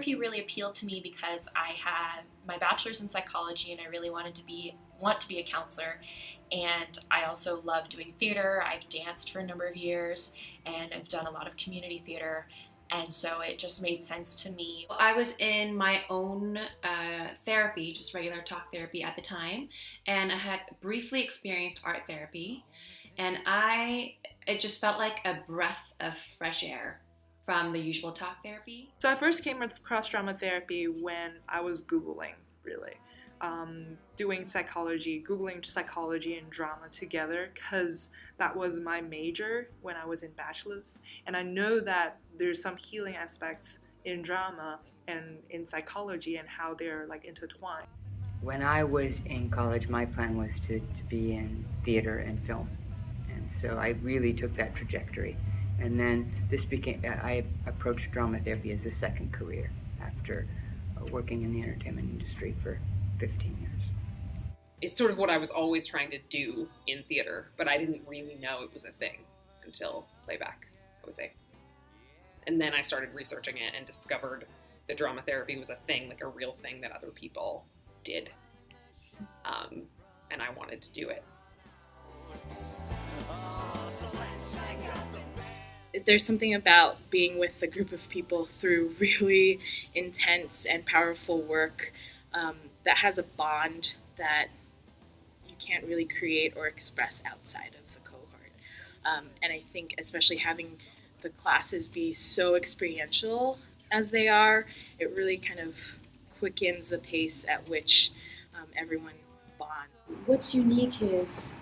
therapy really appealed to me because I had my bachelor's in psychology and I really want to be a counselor. And I also love doing theater. I've danced for a number of years and I've done a lot of community theater. And so it just made sense to me. I was in my own therapy, just regular talk therapy at the time, and I had briefly experienced art therapy, and it just felt like a breath of fresh air from the usual talk therapy. So I first came across drama therapy when I was Googling, really. Doing psychology, Googling psychology and drama together, because that was my major when I was in bachelor's. And I know that there's some healing aspects in drama and in psychology and how they're like intertwined. When I was in college, my plan was to be in theater and film. And so I really took that trajectory. And then I approached drama therapy as a second career after working in the entertainment industry for 15 years. It's sort of what I was always trying to do in theater, but I didn't really know it was a thing until playback, I would say. And then I started researching it and discovered that drama therapy was a thing, like a real thing that other people did. And I wanted to do it. There's something about being with a group of people through really intense and powerful work that has a bond that you can't really create or express outside of the cohort. And I think especially having the classes be so experiential as they are, it really kind of quickens the pace at which everyone bonds. What's unique is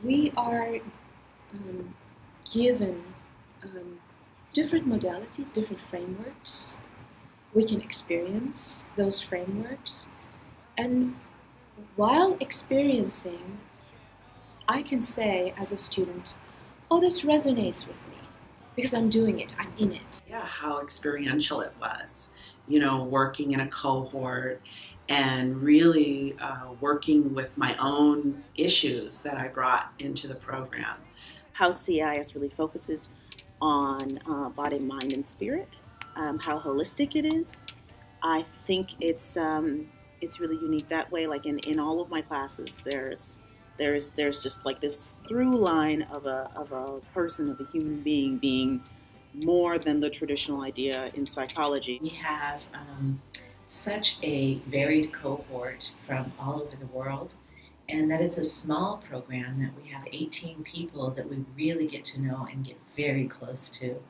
we are given different modalities, different frameworks. We can experience those frameworks, and while experiencing, I can say as a student, oh, this resonates with me because I'm doing it, I'm in it. Yeah, how experiential it was, working in a cohort and really working with my own issues that I brought into the program. How CIIS really focuses on body, mind, and spirit. How holistic it is. I think it's really unique that way. Like in all of my classes, there's just like this through line of a person, of a human being more than the traditional idea in psychology. We have such a varied cohort from all over the world, and that it's a small program that we have 18 people that we really get to know and get very close to.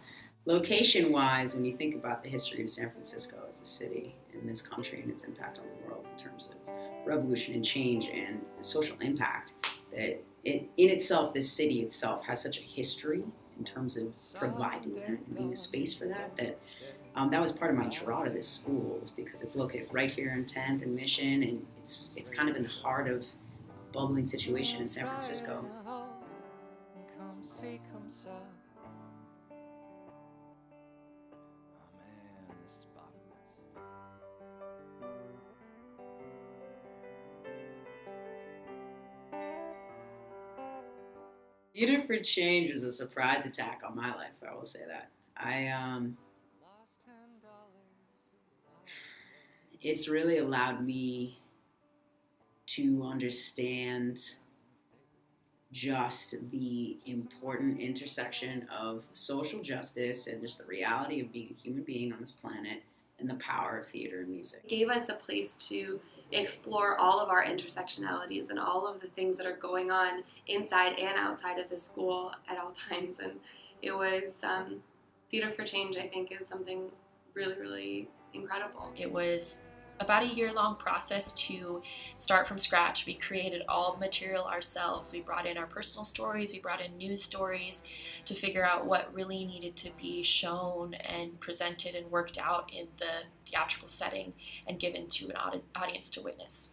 Location-wise, when you think about the history of San Francisco as a city in this country and its impact on the world in terms of revolution and change and social impact, that in itself, this city itself has such a history in terms of providing that and being a space for that, that was part of my draw to this school, is because it's located right here in 10th and Mission, and it's kind of in the heart of a bubbling situation in San Francisco. Theater for Change was a surprise attack on my life, I will say that. It's really allowed me to understand just the important intersection of social justice and just the reality of being a human being on this planet and the power of theater and music. It gave us a place to explore all of our intersectionalities and all of the things that are going on inside and outside of the school at all times. And it was, Theater for Change, I think, is something really, really incredible. It was about a year-long process to start from scratch. We created all the material ourselves. We brought in our personal stories, we brought in news stories to figure out what really needed to be shown and presented and worked out in the theatrical setting and given to an audience to witness.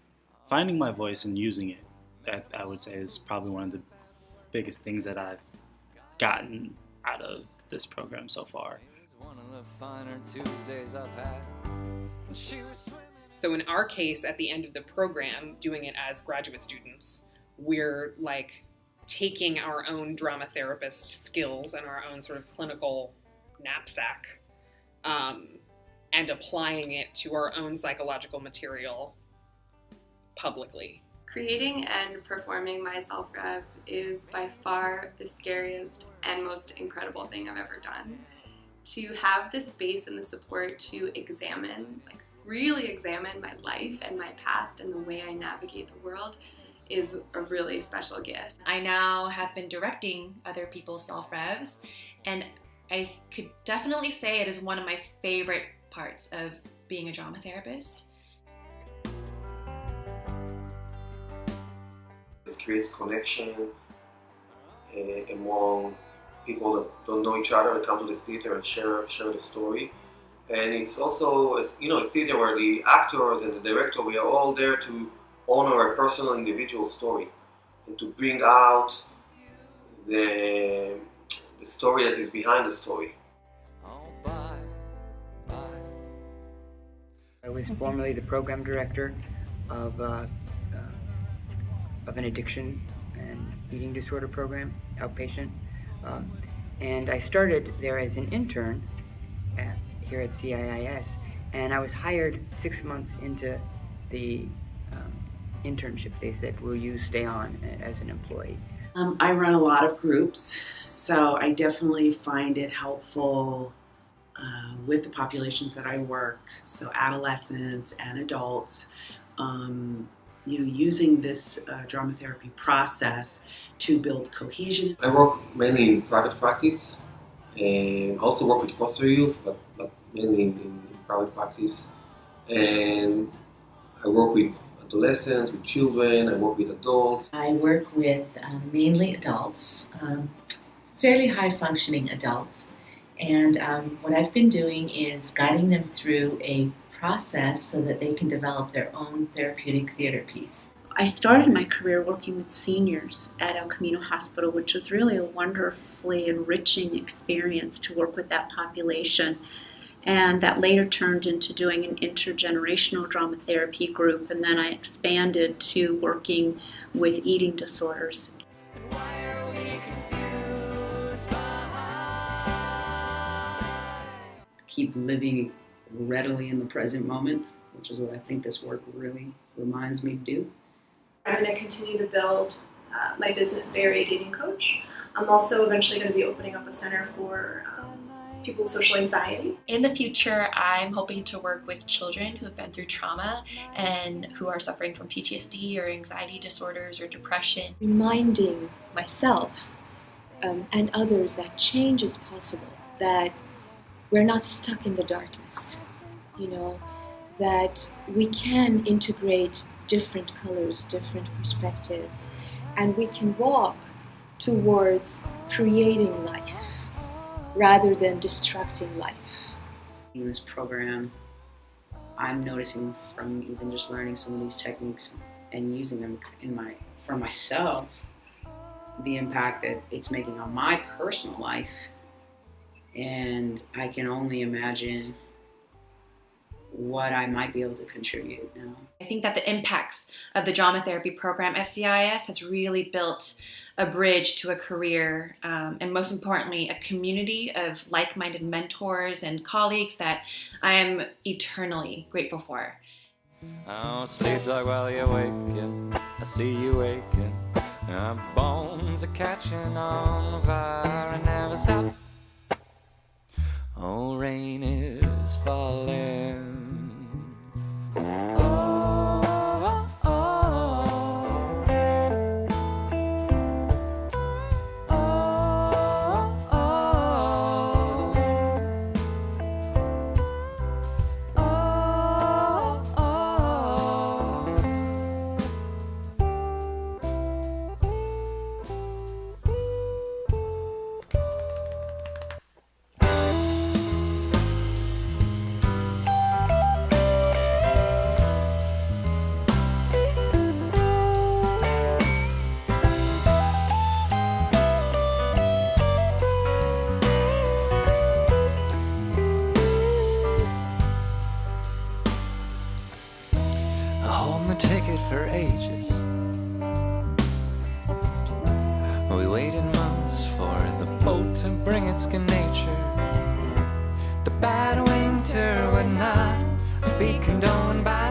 Finding my voice and using it, I would say, is probably one of the biggest things that I've gotten out of this program so far. So in our case, at the end of the program, doing it as graduate students, we're like taking our own drama therapist skills and our own sort of clinical knapsack and applying it to our own psychological material publicly. Creating and performing my self-rev is by far the scariest and most incredible thing I've ever done. To have the space and the support to examine, like really examine my life and my past and the way I navigate the world is a really special gift. I now have been directing other people's self-revs, and I could definitely say it is one of my favorite parts of being a drama therapist. It creates connection among people that don't know each other and come to the theater and share the story. And it's also, a theater where the actors and the director, we are all there to honor a personal individual story and to bring out the story that is behind the story. I was formerly the program director of an addiction and eating disorder program, outpatient. And I started there as an intern here at CIIS, and I was hired 6 months into the internship. They said, will you stay on as an employee? I run a lot of groups, so I definitely find it helpful with the populations that I work, so adolescents and adults, using this drama therapy process to build cohesion. I work mainly in private practice, and also work with foster youth, but mainly in private practice. And I work with adolescents, with children, I work with adults. I work with mainly adults, fairly high-functioning adults. And what I've been doing is guiding them through a process so that they can develop their own therapeutic theater piece. I started my career working with seniors at El Camino Hospital, which was really a wonderfully enriching experience to work with that population. And that later turned into doing an intergenerational drama therapy group, and then I expanded to working with eating disorders. Keep living readily in the present moment, which is what I think this work really reminds me to do. I'm going to continue to build my business, Bay Area Dating Coach. I'm also eventually going to be opening up a center for people with social anxiety. In the future, I'm hoping to work with children who have been through trauma and who are suffering from PTSD or anxiety disorders or depression. Reminding myself and others that change is possible, that we're not stuck in the darkness, that we can integrate different colors, different perspectives, and we can walk towards creating life rather than destructing life. In this program, I'm noticing from even just learning some of these techniques and using them for myself, the impact that it's making on my personal life. And I can only imagine what I might be able to contribute now. I think that the impacts of the drama therapy program at CIIS has really built a bridge to a career, and most importantly, a community of like-minded mentors and colleagues that I am eternally grateful for. Oh, sleep dog while you're waking, I see you waking, our bones are catching on fire and never stop. Oh, rain is falling. Ticket for ages. We waited months for the boat to bring its good nature. The bad way winter would not be condoned by